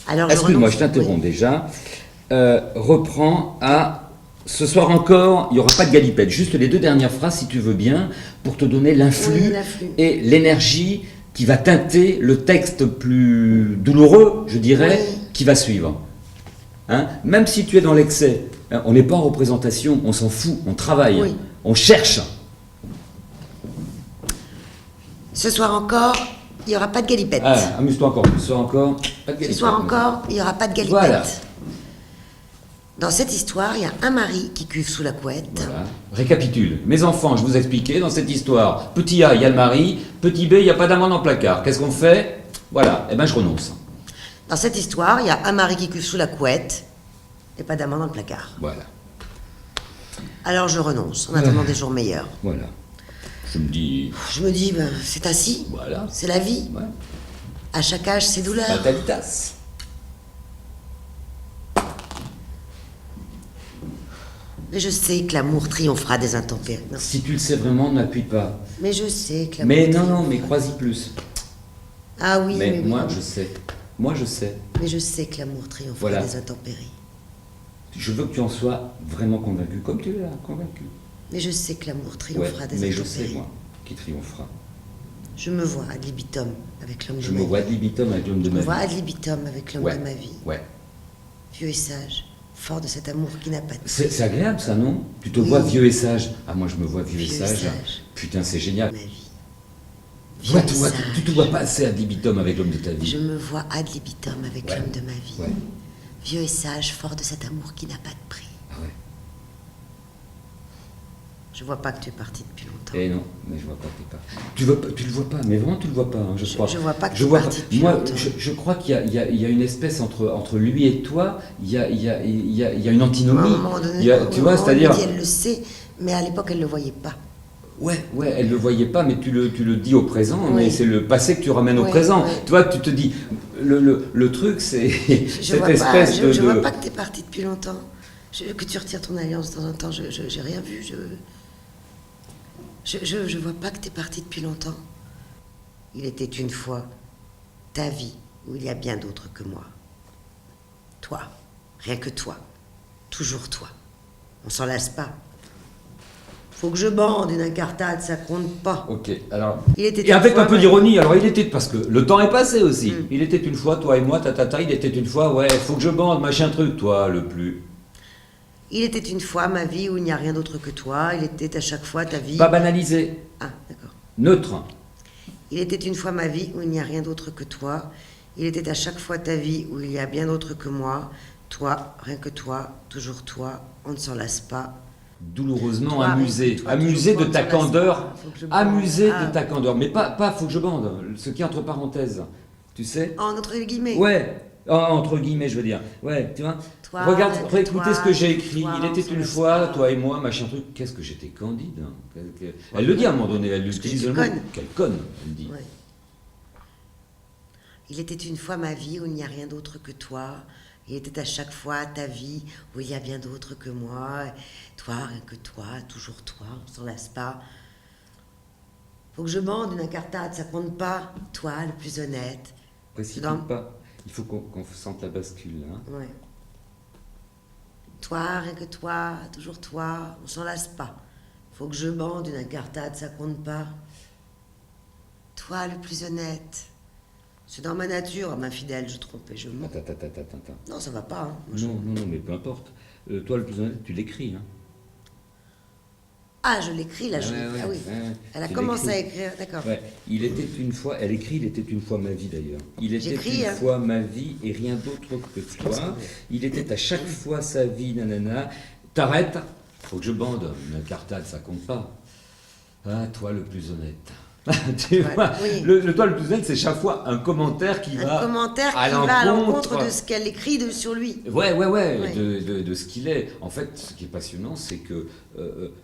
Alors, je Excuse-moi, renonce. je t'interromps Oui. déjà. Reprends à... Ce soir encore, il n'y aura pas de galipette. Juste les 2 dernières phrases, si tu veux bien, pour te donner l'influx Oui, l'influx. et l'énergie qui va teinter le texte plus douloureux, je dirais, Oui. qui va suivre. Hein? Même si tu es dans l'excès, hein, on n'est pas en représentation, on s'en fout, on travaille, Oui. on cherche. Ce soir encore, il n'y aura pas de galipette. Ah, amuse-toi encore, ce soir encore, pas de Ce galipette. soir encore, il n'y aura pas de galipette. Voilà. Dans cette histoire, il y a un mari qui cuve sous la couette. Voilà. Récapitule. Mes enfants, je vous expliquais dans cette histoire. Petit A, il y a le mari. Petit B, il n'y a pas d'amende en placard. Qu'est-ce qu'on fait? Voilà. Eh ben, je renonce. Dans cette histoire, il y a un mari qui cuve sous la couette et pas d'amant dans le placard. Voilà. Alors je renonce, en attendant des jours meilleurs. Voilà. Je me dis... Je me dis, ben, c'est ainsi, Voilà. c'est la vie. Ouais. À chaque âge, ses douleurs. Fatalitas. Mais je sais que l'amour triomphera des intempéries. Non. Si tu le sais vraiment, n'appuie pas. Mais je sais que l'amour Mais non, triomphe. non, mais crois-y plus. Ah oui, Mais oui. moi, je sais. Moi, je sais. Mais je sais que l'amour triomphera Voilà. des intempéries. Je veux que tu en sois vraiment convaincu, comme tu l'as convaincu. Mais je sais que l'amour Ouais, triomphera des mais intempéries. je sais, moi, qui triomphera. Je me vois ad libitum avec l'homme de Je ma me vie. vois ad libitum avec l'homme de Je ma me vie. vois ad libitum avec l'homme Ouais. de ma vie. Ouais. Vieux et sage, fort de cet amour qui n'a pas de C'est agréable ça, non? Tu te Oui. vois vieux et sage. Ah, moi je me vois vieux et Vieux et sage. sage. Putain, c'est génial. ma vie. Toi, Vieux et toi, sage. tu te vois pas assez ad libitum avec l'homme de ta vie. Je me vois ad libitum avec Ouais. l'homme de ma vie. Ouais. Vieux et sage, fort de cet amour qui n'a pas de prix. Ah ouais. Je vois pas que tu es parti depuis longtemps. Eh non, mais je vois pas que t'es pas. Tu le vois pas, mais vraiment tu le vois pas, hein, je crois. je vois pas que je t'es vois parti pas. depuis Moi, longtemps. je crois qu'il y a une espèce entre lui et toi, il y a une antinomie. À un moment donné, Il y a- tu vois, on c'est-à-dire. lui dit, elle le sait, mais à l'époque, elle le voyait pas. Ouais, elle le voyait pas, mais tu le dis au présent, Oui. mais c'est le passé que tu ramènes au Oui, présent. oui. Tu vois, tu te dis, le truc, c'est Je cette vois pas, espèce je de. vois pas que tu es parti depuis longtemps. Que tu retires ton alliance de temps en temps, j'ai rien vu. Je vois pas que tu es parti depuis longtemps. Il était une fois ta vie où il y a bien d'autres que moi. Toi, rien que toi, toujours toi. On s'en lasse pas. Faut que je bande une incartade, ça compte pas. Ok, alors. Il était Et avec une fois, un peu ouais. d'ironie, alors il était. Parce que le temps est passé aussi. Mm. Il était une fois, toi et moi, il était une fois, ouais, faut que je bande, machin truc, toi, le plus. Il était une fois ma vie où il n'y a rien d'autre que toi. Il était à chaque fois ta vie. Pas banalisé, Ah, d'accord. neutre. Il était une fois ma vie où il n'y a rien d'autre que toi. Il était à chaque fois ta vie où il y a bien d'autre que moi. Toi, rien que toi, toujours toi, on ne s'en lasse pas. Douloureusement Toi, amusé. toi, Amusé toujours de toi, ta on s'en lasse candeur. pas. Faut que je bande. Amusé Ah. de ta candeur. Mais pas faut que je bande, ce qui est entre parenthèses. Tu sais? En entre guillemets. Ouais, entre guillemets, je veux dire. Ouais, tu vois. Toi, Regarde, rien que réécoutez toi, ce que j'ai écrit. toi, Il on était s'en une lasse fois, pas. toi et moi, machin truc. Qu'est-ce que j'étais candide. Hein. Elle le dit à un moment donné, elle Parce que utilise j'étais le mot. conne. Quelle conne, elle dit. Ouais. Il était une fois ma vie où il n'y a rien d'autre que toi. Il était à chaque fois ta vie où il y a bien d'autre que moi. Toi, rien que toi, toujours toi, on s'en lasse pas. Faut que je bande une incartade, ça compte pas. Toi, le plus honnête. Précipite Dans- pas. Il faut qu'on sente la bascule. Hein. Ouais. Toi, rien que toi, toujours toi, on s'en lasse pas. Faut que je bande une incartade, ça compte pas. Toi, le plus honnête. C'est dans ma nature, ma fidèle, je trompe et je mens. Attends. Non, ça va pas, hein. Moi, je- Non, mais peu importe. Toi, le plus honnête, tu l'écris. Hein. Ah, je l'écris là, je Ouais, l'écris. Ah oui. ouais, Elle a tu commencé à l'écris. écrire, d'accord. Ouais. Il était une fois, elle écrit, il était une fois ma vie d'ailleurs. Il était J'écris, une hein. fois ma vie et rien d'autre que pense toi. que- Il était à chaque fois sa vie, nanana. T'arrêtes, faut que je bande. Une incartade, ça compte pas. Ah, toi le plus honnête. Tu Ouais, vois, oui. le toi le plus honnête, c'est chaque fois un commentaire qui va Un commentaire à qui va à l'encontre l'encontre de ce qu'elle écrit sur lui. Ouais, Ouais. de ce qu'il est. En fait, ce qui est passionnant, c'est que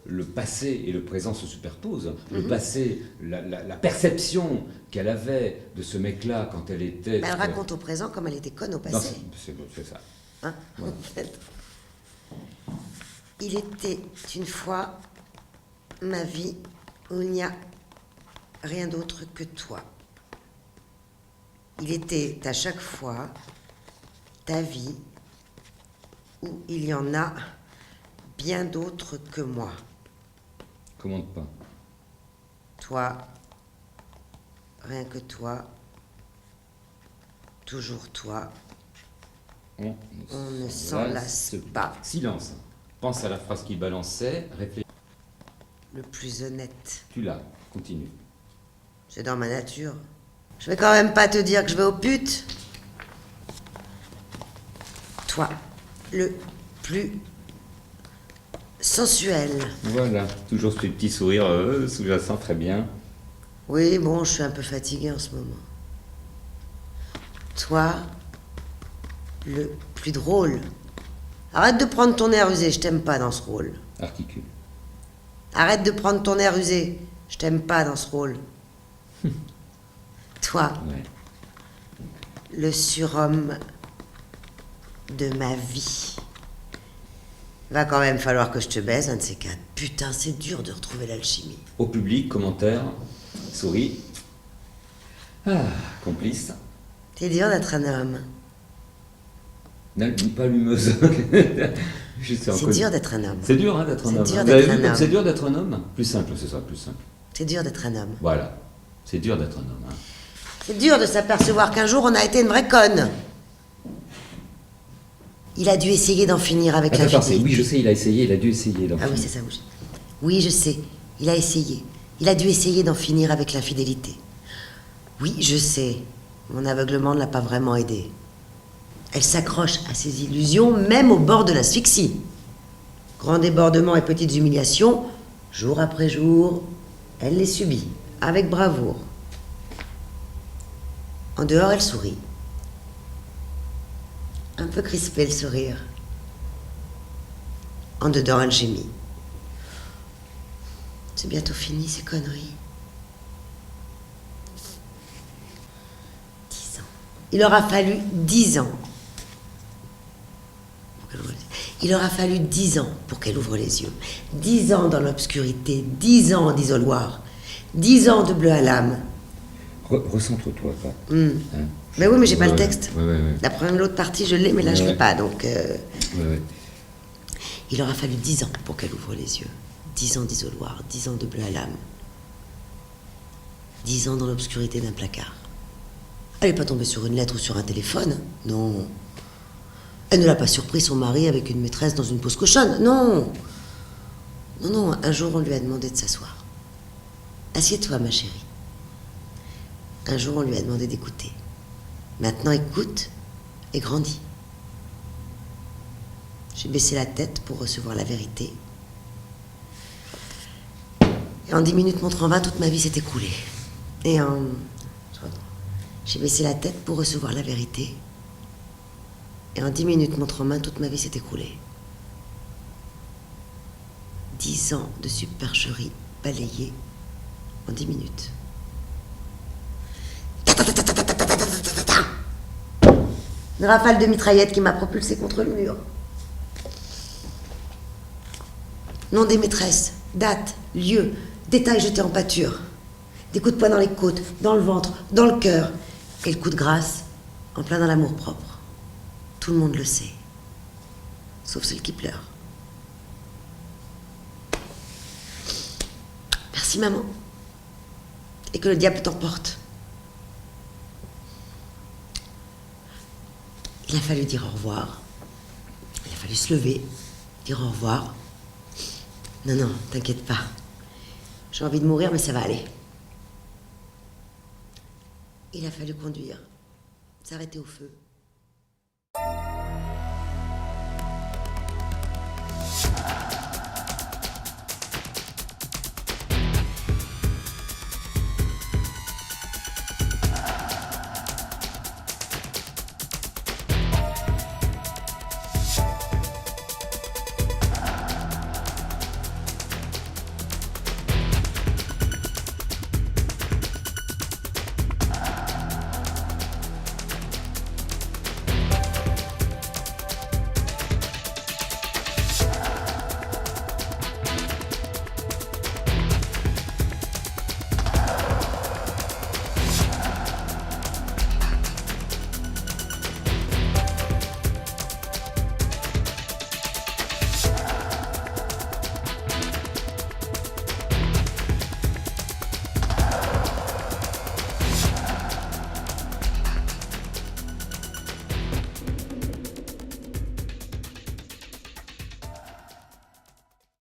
le passé et le présent se superposent. Le passé, la perception qu'elle avait de ce mec-là quand elle était... Mais elle raconte au présent comme elle était conne au Non, passé. c'est ça. Hein, en fait. Il était une fois ma vie où il n'y a rien d'autre que toi. Il était à chaque fois ta vie où il y en a bien d'autres que moi. Commande pas. Toi, rien que toi, toujours toi, On ne s'en lasse pas. Silence. Pense à la phrase qu'il balançait, réfléchis. Le plus honnête. Tu l'as, continue. C'est dans ma nature. Je vais quand même pas te dire que je vais aux putes. Toi, le plus sensuel. Voilà, toujours ce petit sourire sous-jacent, très bien. Oui, bon, je suis un peu fatiguée en ce moment. Toi, le plus drôle. Arrête de prendre ton air usé, je t'aime pas dans ce rôle. Articule. Arrête de prendre ton air usé, je t'aime pas dans ce rôle. Toi, Ouais. le surhomme de ma vie. Va quand même falloir que je te baise, un de ces quatre. Putain, c'est dur de retrouver l'alchimie. Au public, commentaire, souris. Ah, complice. C'est dur d'être un homme. Pas allumeuse. C'est dur d'être un homme. C'est dur hein, d'être un homme. C'est dur Vous avez d'être vu un comme homme. c'est dur d'être un homme. Plus simple, c'est ça, plus simple. C'est dur d'être un homme. Voilà. C'est dur d'être un homme. Hein. C'est dur de s'apercevoir qu'un jour on a été une vraie conne. Il a dû essayer d'en finir avec Attends, l'infidélité. oui, je sais, il a essayé, il a dû essayer. Ah oui, c'est ça, oui. Oui, je sais. Il a essayé. Il a dû essayer d'en finir avec l'infidélité. Oui, je sais. Mon aveuglement ne l'a pas vraiment aidé. Elle s'accroche à ses illusions, même au bord de l'asphyxie. Grand débordement et petites humiliations, jour après jour, elle les subit, avec bravoure. En dehors, elle sourit. Un peu crispé le sourire. En dedans, elle gémit. C'est bientôt fini, ces conneries. 10 ans. Il aura fallu 10 ans. Il aura fallu 10 ans pour qu'elle ouvre les yeux. 10 ans dans l'obscurité, 10 ans d'isoloir, 10 ans de bleu à l'âme. Recentre-toi, pas. Hein. Mais oui, mais j'ai pas le Ouais, texte. ouais. La première, l'autre partie, je l'ai, mais là, je l'ai pas, donc... Ouais. Il aura fallu 10 ans pour qu'elle ouvre les yeux. 10 ans d'isoloir, 10 ans de bleu à l'âme. 10 ans dans l'obscurité d'un placard. Elle n'est pas tombée sur une lettre ou sur un téléphone, non. Elle ne l'a pas surpris, son mari, avec une maîtresse dans une pause cochonne, non. Non, un jour, on lui a demandé de s'asseoir. Assieds-toi, ma chérie. Un jour, on lui a demandé d'écouter. Maintenant, écoute et grandis. J'ai baissé la tête pour recevoir la vérité. Et en 10 minutes montre en 20, toute ma vie s'est écoulée. J'ai baissé la tête pour recevoir la vérité. Et en 10 minutes montre en main, toute ma vie s'est écoulée. 10 ans de supercherie balayés en 10 minutes. Une rafale de mitraillette qui m'a propulsé contre le mur. Nom des maîtresses, date, lieu, détails jetés en pâture. Des coups de poing dans les côtes, dans le ventre, dans le cœur. Et le coup de grâce, en plein dans l'amour-propre. Tout le monde le sait. Sauf celle qui pleure. Merci, maman. Et que le diable t'emporte. Il a fallu dire au revoir. Il a fallu se lever, dire au revoir. Non, t'inquiète pas. J'ai envie de mourir, mais ça va aller. Il a fallu conduire, s'arrêter au feu.